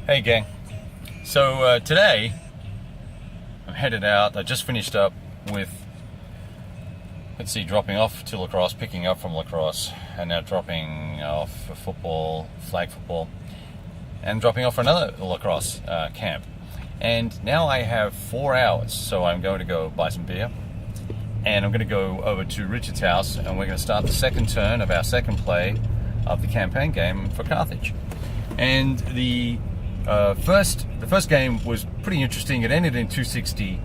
Hey gang, so today I'm headed out. I just finished up with, dropping off to lacrosse, picking up from lacrosse, and now dropping off for football, flag football, and dropping off for another lacrosse camp. And now I have 4 hours, so I'm going to go buy some beer, and I'm going to go over to Richard's house, and we're going to start the second turn of our second play of the campaign game for Carthage. And the first game was pretty interesting. It ended in 260,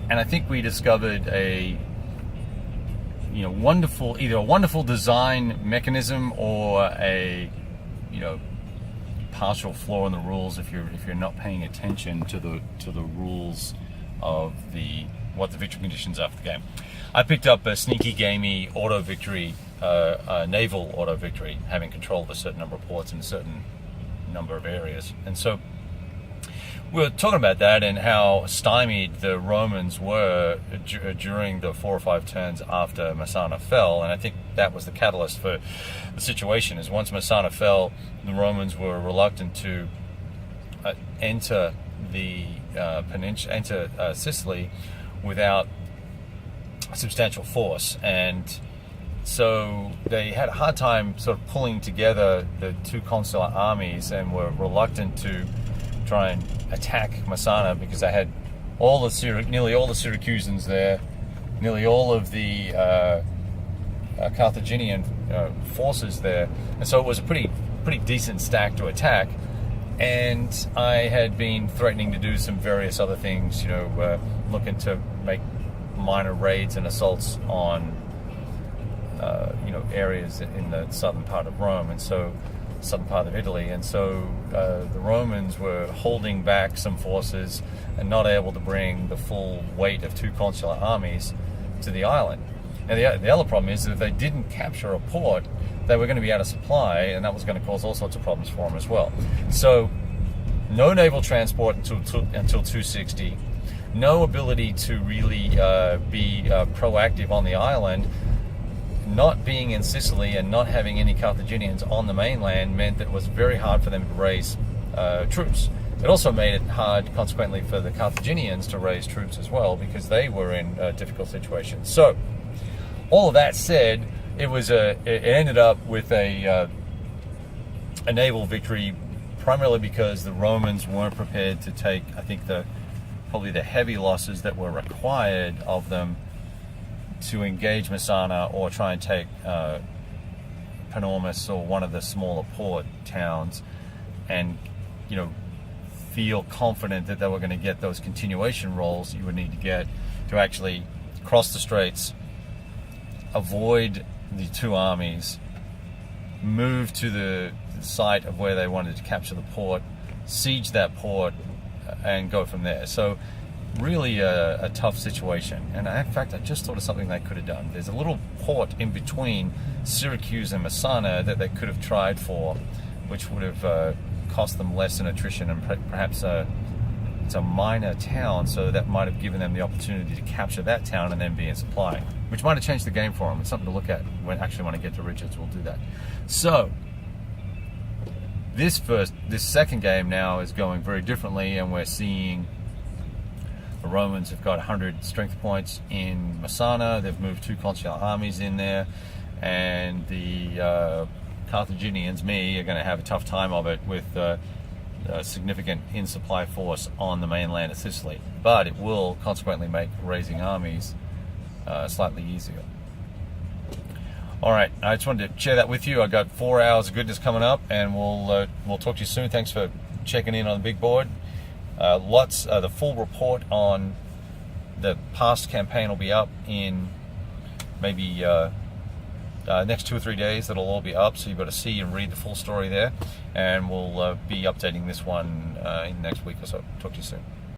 and I think we discovered either a wonderful design mechanism or a partial flaw in the rules if you're not paying attention to the rules of what the victory conditions are for the game. I picked up a sneaky gamey auto victory, a naval auto victory, having control of a certain number of ports in a certain number of areas. And so we were talking about that and how stymied the Romans were during the 4 or 5 turns after Messana fell, and I think that was the catalyst for the situation. Is once Messana fell, the Romans were reluctant to enter the peninsula, Sicily, without a substantial force, and so they had a hard time sort of pulling together the two consular armies and were reluctant to try and attack Messana because they had nearly all the Syracusans there, nearly all of the Carthaginian forces there, and so it was a pretty decent stack to attack. And I had been threatening to do some various other things, looking to make minor raids and assaults on areas in the southern part of Rome, and so southern part of Italy, and so the Romans were holding back some forces and not able to bring the full weight of two consular armies to the island. And the other problem is that if they didn't capture a port, they were going to be out of supply, and that was going to cause all sorts of problems for them as well. So no naval transport until 260, no ability to really be proactive on the island. Not being in Sicily and not having any Carthaginians on the mainland meant that it was very hard for them to raise troops. It also made it hard, consequently, for the Carthaginians to raise troops as well, because they were in a difficult situation. So, all of that said, it ended up with a naval victory, primarily because the Romans weren't prepared to take, I think, probably the heavy losses that were required of them to engage Messana or try and take Panormus or one of the smaller port towns, and feel confident that they were going to get those continuation rolls you would need to get to actually cross the straits, avoid the two armies, move to the site of where they wanted to capture the port, siege that port, and go from there. So really a tough situation. And in fact, I just thought of something they could have done. There's a little port in between Syracuse and Messana that they could have tried for, which would have cost them less in attrition, and perhaps it's a minor town, so that might have given them the opportunity to capture that town and then be in supply, which might have changed the game for them. It's something to look at when I get to Richards. We'll do that. So this second game now is going very differently, and we're seeing the Romans have got 100 strength points in Messana. They've moved two consular armies in there, and the Carthaginians, are going to have a tough time of it with a significant in-supply force on the mainland of Sicily. But it will consequently make raising armies slightly easier. All right, I just wanted to share that with you. I got 4 hours of goodness coming up, and we'll talk to you soon. Thanks for checking in on the big board. The full report on the past campaign will be up in maybe next 2 or 3 days. That'll all be up, so you've got to see and read the full story there, and we'll be updating this one in the next week or so. Talk to you soon.